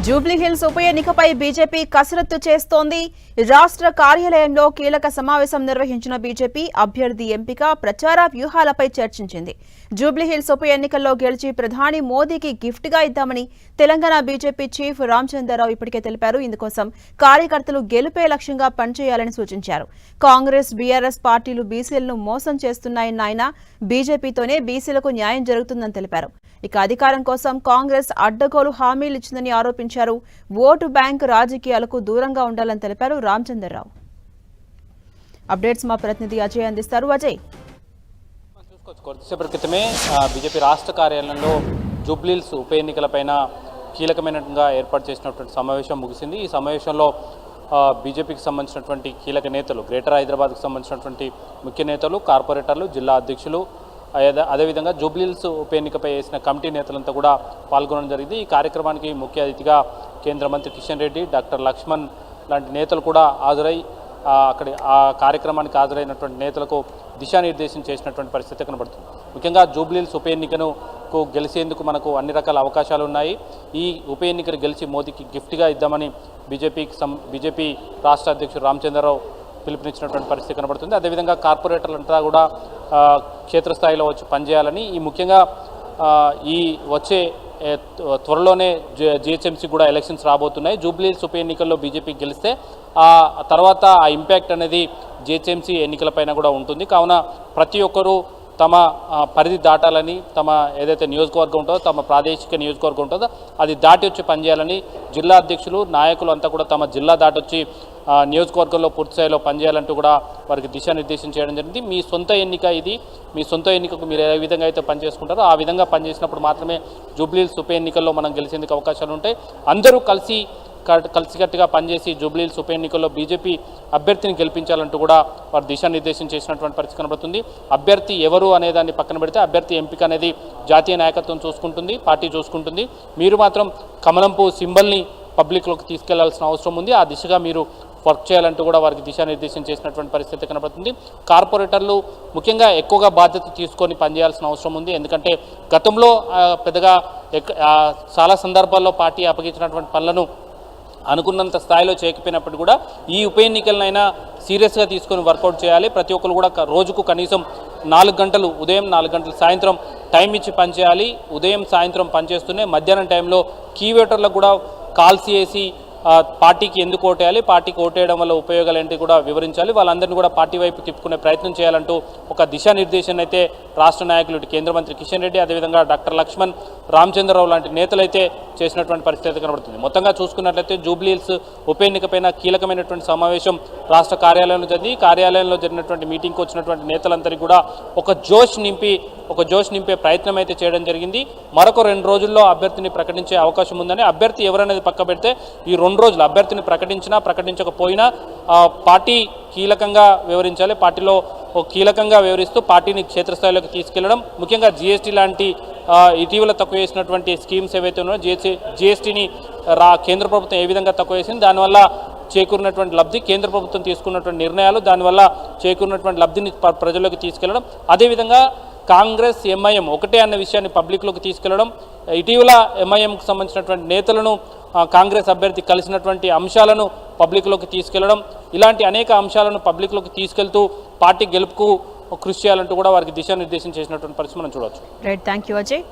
జూబ్లీహిల్స్ ఉప ఎన్నికపై బీజేపీ కసరత్తు చేస్తోంది. రాష్ట్ర కార్యాలయంలో కీలక సమావేశం నిర్వహించిన బీజేపీ అభ్యర్థి ఎంపిక, ప్రచార వ్యూహాలపై చర్చించింది. జూబ్లీహిల్స్ ఉప ఎన్నికల్లో గెలిచి ప్రధాని మోదీకి గిఫ్ట్ గా ఇద్దామని తెలంగాణ బీజేపీ చీఫ్ రామచంద్రరావు ఇప్పటికే తెలిపారు. ఇందుకోసం కార్యకర్తలు గెలుపే లక్ష్యంగా పనిచేయాలని సూచించారు. కాంగ్రెస్, బీఆర్ఎస్ పార్టీలు బీసీలను మోసం చేస్తున్నాయన్న ఆయన బీజేపీతోనే బీసీలకు న్యాయం జరుగుతుందని తెలిపారు. ఇక అధికారం కోసం కాంగ్రెస్ అడ్డగోలు హామీలు ఇచ్చిందని ఆరోపించారు. ఓటు బ్యాంక్ రాజకీయాలకు దూరంగా ఉండాలని తెలిపారు రామచంద్రరావు. అప్డేట్స్ మా ప్రతినిధి అజయ్ అందిస్తారు. అజయ్, కొద్దిసేపటి క్రితమే బీజేపీ రాష్ట్ర కార్యాలయంలో జూబ్లీహిల్స్ ఉప ఎన్నికలపైన కీలకమైనట్టుగా ఏర్పాటు చేసినటువంటి సమావేశం ముగిసింది. ఈ సమావేశంలో బీజేపీకి సంబంధించినటువంటి కీలక నేతలు, గ్రేటర్ హైదరాబాద్కు సంబంధించినటువంటి ముఖ్య నేతలు, కార్పొరేటర్లు, జిల్లా అధ్యక్షులు, అదేవిధంగా జూబ్లీహిల్స్ ఉప ఎన్నికపై వేసిన కమిటీ నేతలంతా కూడా పాల్గొనడం జరిగింది. ఈ కార్యక్రమానికి ముఖ్య అతిథిగా కేంద్ర మంత్రి కిషన్ రెడ్డి, డాక్టర్ లక్ష్మణ్ లాంటి నేతలు కూడా హాజరై ఆ కార్యక్రమానికి హాజరైనటువంటి నేతలకు దిశానిర్దేశం చేసినటువంటి పరిస్థితి కనబడుతుంది. ముఖ్యంగా జూబ్లీహిల్స్ ఉప ఎన్నికను గెలిచేందుకు మనకు అన్ని రకాల అవకాశాలు ఉన్నాయి. ఈ ఉప ఎన్నికను గెలిచి మోదీకి గిఫ్ట్గా ఇద్దామని బీజేపీ రాష్ట్ర అధ్యక్షుడు రామచంద్రరావు పిలుపునిచ్చినటువంటి పరిస్థితి కనబడుతుంది. అదేవిధంగా కార్పొరేటర్లంతా కూడా క్షేత్రస్థాయిలో వచ్చి పనిచేయాలని, ఈ ముఖ్యంగా ఈ వచ్చే త్వరలోనే జిహెచ్ఎంసీ కూడా ఎలక్షన్స్ రాబోతున్నాయి. జూబ్లీహిల్స్ ఉప ఎన్నికల్లో బీజేపీ గెలిస్తే ఆ తర్వాత ఆ ఇంపాక్ట్ అనేది జిహెచ్ఎంసీ ఎన్నికలపైన కూడా ఉంటుంది. కావున ప్రతి ఒక్కరూ తమ పరిధి దాటాలని, తమ ఏదైతే నియోజకవర్గం ఉంటుందో, తమ ప్రాదేశిక నియోజకవర్గం ఉంటుందో అది దాటి వచ్చి పనిచేయాలని జిల్లా అధ్యక్షులు, నాయకులు అంతా కూడా తమ జిల్లా దాటొచ్చి నియోజకవర్గంలో పూర్తిస్థాయిలో పనిచేయాలంటూ కూడా వారికి దిశానిర్దేశం చేయడం జరిగింది. మీ సొంత ఎన్నిక ఇది, మీ సొంత ఎన్నికకు మీరు ఏ విధంగా అయితే పనిచేసుకుంటారో ఆ విధంగా పనిచేసినప్పుడు మాత్రమే జూబ్లీహిల్స్ ఉప ఎన్నికల్లో మనం గెలిచేందుకు అవకాశాలు ఉంటాయి. అందరూ కలిసికట్టుగా పనిచేసి జూబ్లీహిల్స్ ఉప ఎన్నికల్లో బీజేపీ అభ్యర్థిని గెలిపించాలంటూ కూడా వారు దిశానిర్దేశం చేసినటువంటి పరిస్థితి కనబడుతుంది. అభ్యర్థి ఎవరు అనేదాన్ని పక్కన పెడితే అభ్యర్థి ఎంపిక అనేది జాతీయ నాయకత్వం చూసుకుంటుంది, పార్టీ చూసుకుంటుంది. మీరు మాత్రం కమలంపు సింబల్ని పబ్లిక్లోకి తీసుకెళ్లాల్సిన అవసరం ఉంది. ఆ దిశగా మీరు వర్క్ చేయాలంటూ కూడా వారికి దిశానిర్దేశం చేసినటువంటి పరిస్థితి కనబడుతుంది. కార్పొరేటర్లు ముఖ్యంగా ఎక్కువగా బాధ్యత తీసుకొని పనిచేయాల్సిన అవసరం ఉంది. ఎందుకంటే గతంలో పెద్దగా చాలా సందర్భాల్లో పార్టీ అప్పగించినటువంటి పనులను అనుకున్నంత స్థాయిలో చేయకపోయినప్పుడు కూడా ఈ ఉప ఎన్నికలనైనా సీరియస్గా తీసుకొని వర్కౌట్ చేయాలి. ప్రతి ఒక్కరు కూడా రోజుకు కనీసం 4 గంటలు, ఉదయం 4 గంటలు, సాయంత్రం టైం ఇచ్చి పనిచేయాలి. ఉదయం సాయంత్రం పనిచేస్తూనే మధ్యాహ్నం టైంలో కీ ఓటర్లకు కూడా కాల్స్ చేసి పార్టీకి ఎందుకు ఓటేయాలి, పార్టీకి ఓటేయడం వల్ల ఉపయోగాలు ఏంటి కూడా వివరించాలి. వాళ్ళందరినీ కూడా పార్టీ వైపు తిప్పుకునే ప్రయత్నం చేయాలంటూ ఒక దిశానిర్దేశాన్ని అయితే రాష్ట్ర నాయకులు, కేంద్ర మంత్రి కిషన్ రెడ్డి, అదేవిధంగా డాక్టర్ లక్ష్మణ్, రామచంద్రరావు లాంటి నేతలైతే చేసినటువంటి పరిస్థితి కనబడుతుంది. మొత్తంగా చూసుకున్నట్లయితే జూబ్లీహిల్స్ ఉప ఎన్నికపైన కీలకమైనటువంటి సమావేశం రాష్ట్ర కార్యాలయంలో జరిగి, కార్యాలయంలో జరిగినటువంటి మీటింగ్కి వచ్చినటువంటి నేతలందరికీ కూడా ఒక జోష్ నింపే ప్రయత్నం అయితే చేయడం జరిగింది. మరొక 2 రోజుల్లో అభ్యర్థిని ప్రకటించే అవకాశం ఉందని, అభ్యర్థి ఎవరనేది పక్క పెడితే ఈ 2 రోజులు అభ్యర్థిని ప్రకటించకపోయినా పార్టీ కీలకంగా వివరించాలి. పార్టీలో కీలకంగా వివరిస్తూ పార్టీని క్షేత్రస్థాయిలోకి తీసుకెళ్లడం, ముఖ్యంగా జీఎస్టీ లాంటి ఇటీవల తక్కువ చేసినటువంటి స్కీమ్స్ ఏవైతే ఉన్నాయో, జీఎస్టీని కేంద్ర ప్రభుత్వం ఏ విధంగా తక్కువ చేసింది, దానివల్ల చేకూరినటువంటి లబ్ధి, కేంద్ర ప్రభుత్వం తీసుకున్నటువంటి నిర్ణయాలు, దానివల్ల చేకూరినటువంటి లబ్ధిని ప్రజల్లోకి తీసుకెళ్లడం, అదేవిధంగా కాంగ్రెస్, ఎంఐఎం ఒకటే అన్న విషయాన్ని పబ్లిక్లోకి తీసుకెళ్లడం, ఇటీవల ఎంఐఎంకు సంబంధించినటువంటి నేతలను కాంగ్రెస్ అభ్యర్థి కలిసినటువంటి అంశాలను పబ్లిక్లోకి తీసుకెళ్లడం, ఇలాంటి అనేక అంశాలను పబ్లిక్లోకి తీసుకెళ్తూ పార్టీ గెలుపుకు కృషి చేయాలంటూ కూడా వారికి దిశానిర్దేశం చేసినటువంటి పరిస్థితి మనం చూడవచ్చు. Right, thank you Ajay.